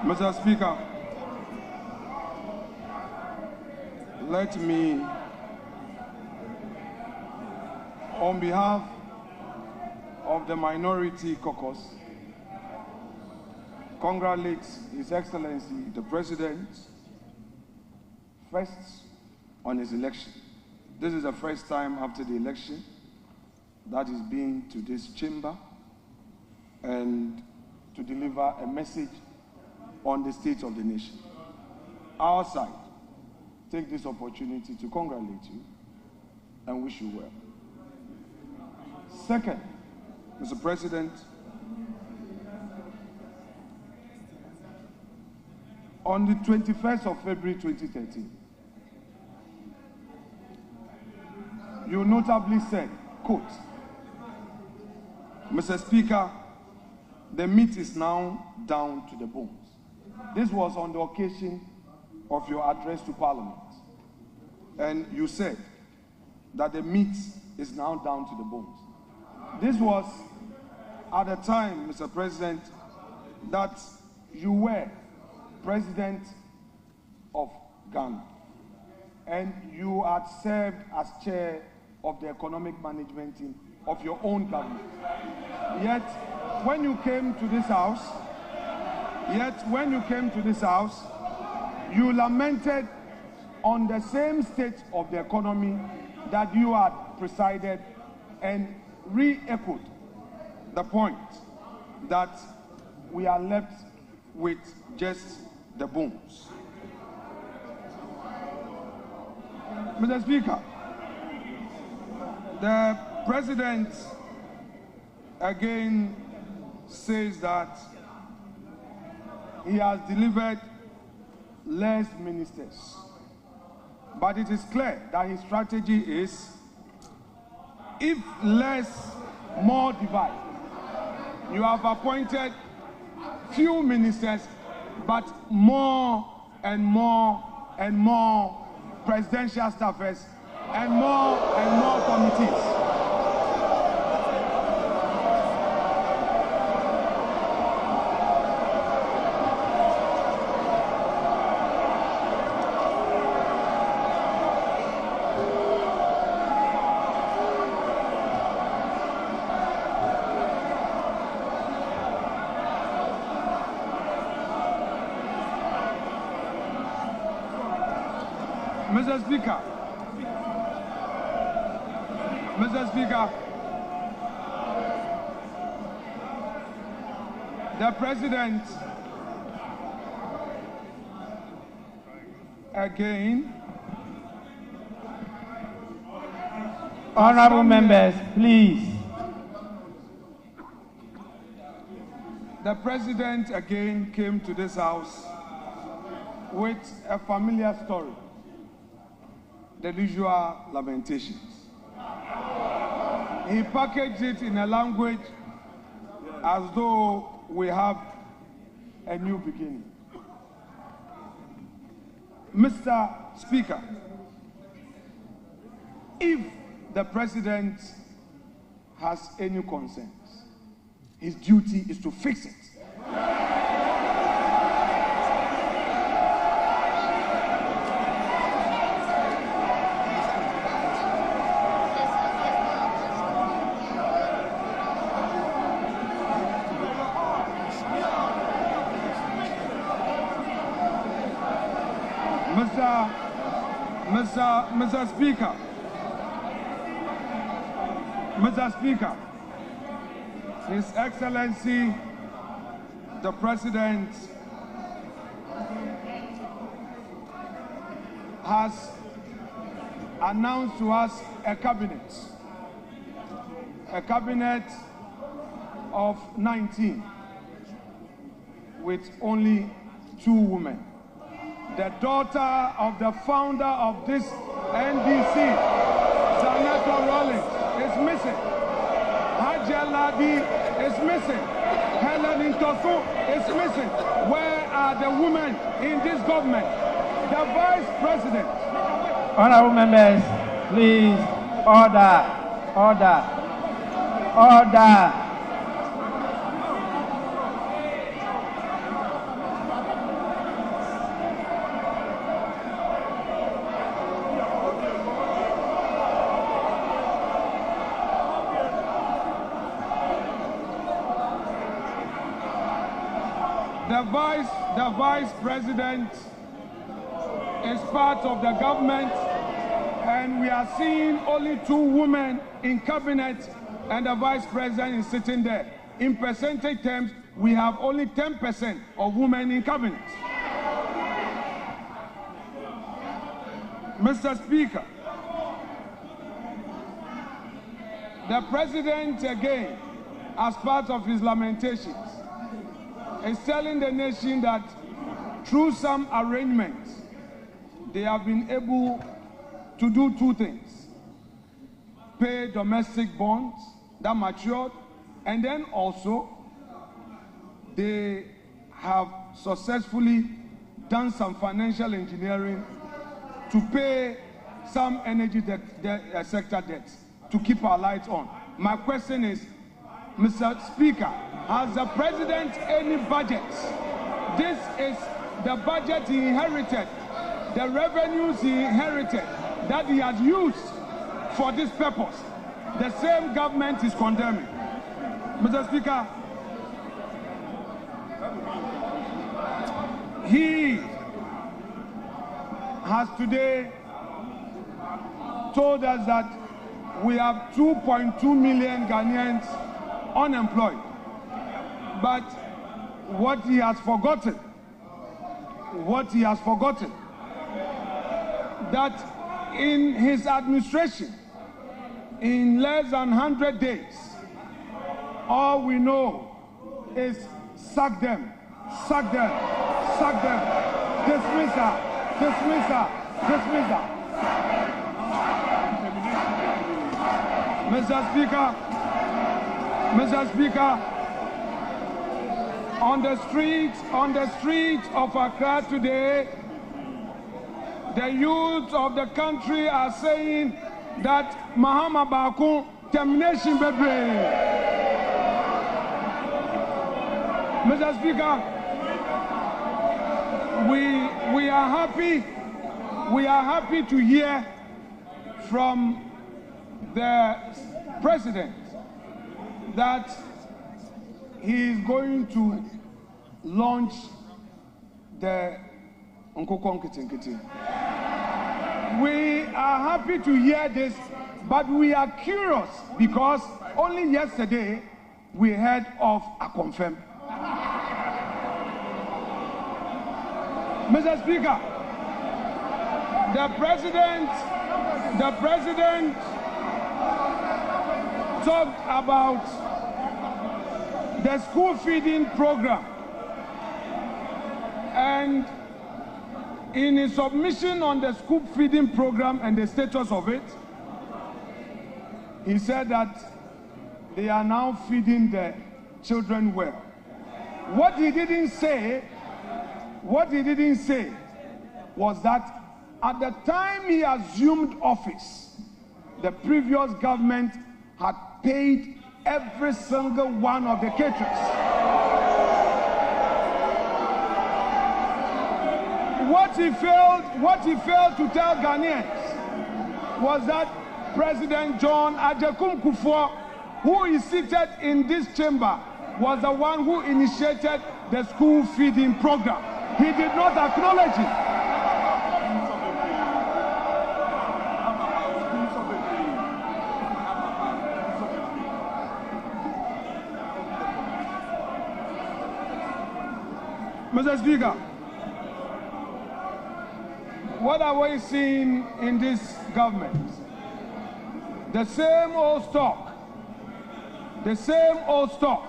Mr. Speaker, let me, on behalf of the Minority Caucus, congratulate His Excellency the President first on his election. This is the first time after the election that he's been to this chamber and to deliver a message on the state of the nation. Our side take this opportunity to congratulate you and wish you well. Second, Mr. President, on the 21st of February 2013, you notably said, quote, Mr. Speaker, the meat is now down to the bones. This was on the occasion of your address to Parliament. And you said that the meat is now down to the bones. This was at the time, Mr. President, that you were President of Ghana. And you had served as chair of the economic management team of your own government. Yet, when you came to this house, you lamented on the same state of the economy that you had presided and re-echoed the point that we are left with just the bones. Mr. Speaker, the President again says that he has delivered less ministers. But it is clear that his strategy is, if less, more divide. You have appointed few ministers, but more and more and more presidential staffers and more committees. Mr. Speaker, the President again. Honorable members, please. The President again came to this house with a familiar story, the usual lamentations. He packaged it in a language as though we have a new beginning. Mr. Speaker, if the President has any concerns, his duty is to fix it. Mr. Speaker, His Excellency, the President, has announced to us a cabinet of 19 with only 2 women. The daughter of the founder of this NDC, Senator Rawlings, is missing. Haja Ladi is missing. Helen Intosu is missing. Where are the women in this government? The Vice President. Honorable members, please, order. The vice president is part of the government, and we are seeing only 2 women in cabinet, and the vice president is sitting there. In percentage terms, we have only 10% of women in cabinet. Mr. Speaker, the president again, as part of his lamentations, is telling the nation that through some arrangements, they have been able to do 2 things: pay domestic bonds that matured, and then also they have successfully done some financial engineering to pay some energy sector debts to keep our lights on. My question is, Mr. Speaker, has the president any budget? This is the budget he inherited, the revenues he inherited that he had used for this purpose. The same government is condemning. Mr. Speaker, he has today told us that we have 2.2 million Ghanaians unemployed. But what he has forgotten, that in his administration, in less than 100 days, all we know is sack them, sack them, sack them, dismiss her, dismiss her, dismiss her. Mr. Speaker, on the streets of Accra today, the youth of the country are saying that Mahama Baku termination bebre. Mr. Speaker, we are happy to hear from the president that he is going to launch the Nkokonkitingkiti. We are happy to hear this, but we are curious because only yesterday we heard of a confirm. Mr. Speaker, the president talked about the school feeding program, and in his submission on the school feeding program and the status of it, he said that they are now feeding the children well. What he didn't say was that at the time he assumed office, the previous government had paid every single one of the caterers. What he failed to tell Ghanaians was that President John Ajakum Kufuor, who is seated in this chamber, was the one who initiated the school feeding program. He did not acknowledge it. Mr. Speaker, what are we seeing in this government? The same old stock. The same old stock.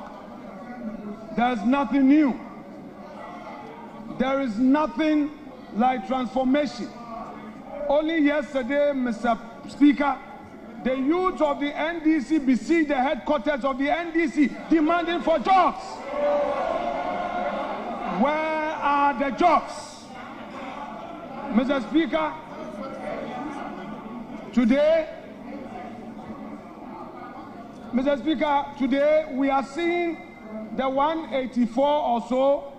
There's nothing new. There is nothing like transformation. Only yesterday, Mr. Speaker, the youth of the NDC besieged the headquarters of the NDC demanding for jobs. Where are the jobs? Mr. Speaker, today we are seeing the 184 or so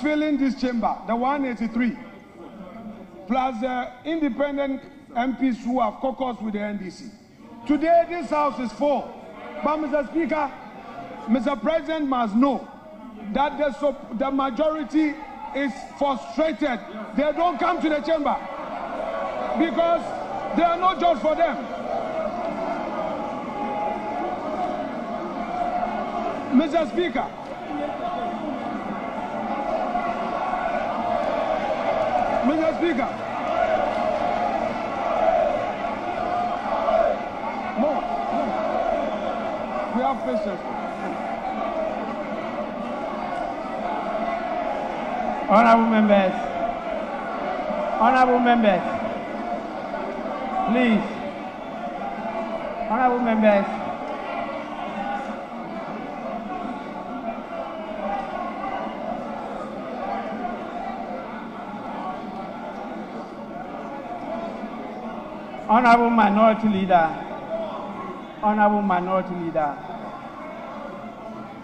filling this chamber, the 183, plus the independent MPs who have caucused with the NDC. Today this house is full. But Mr. Speaker, Mr. President must know that the majority is frustrated, they don't come to the chamber because there are no jobs for them. Mr. Speaker, Mr. Speaker, no, we have patience. Honorable members, please, honorable members, honorable minority leader,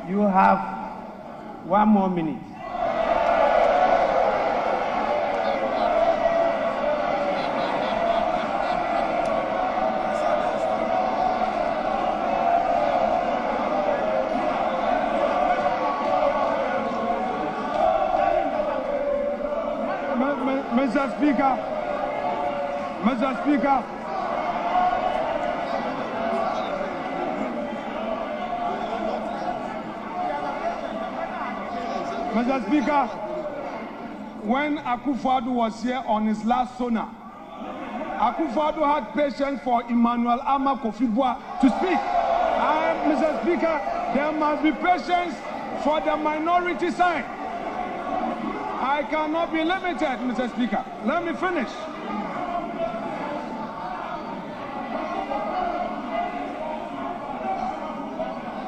you have 1 more minute. Mr. Speaker, Mr. Speaker, Mr. Speaker, when Akufo-Addo was here on his last SONA, Akufo-Addo had patience for Emmanuel Ama Kofi-Boa to speak. Mr. Speaker, there must be patience for the minority side. I cannot be limited, Mr. Speaker. Let me finish.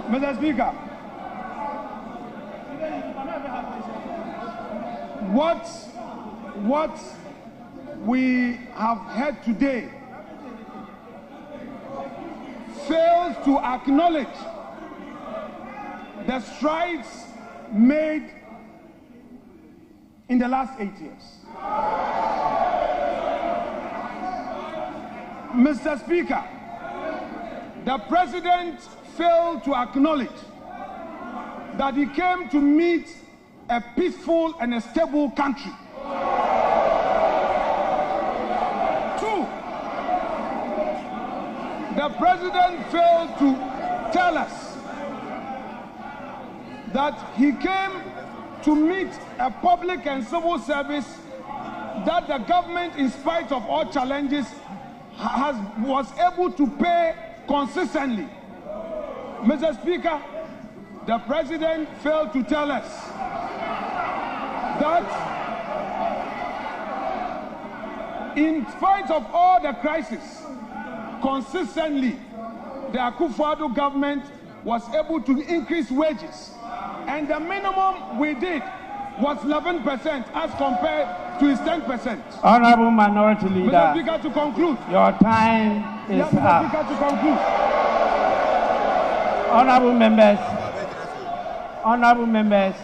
Mr. Speaker, what we have heard today fails to acknowledge the strides made in the last 8 years. Mr. Speaker, the President failed to acknowledge that he came to meet a peaceful and a stable country. 2, the President failed to tell us that he came to meet a public and civil service that the government, in spite of all challenges, was able to pay consistently. Mr. Speaker, the President failed to tell us that in spite of all the crisis, consistently, the Akufo-Addo government was able to increase wages. And the minimum we did was 11% as compared to his 10%. Honorable Minority Leader, Mr. Speaker, to conclude. Your time is Mr. up. Speaker, to conclude. Honorable members,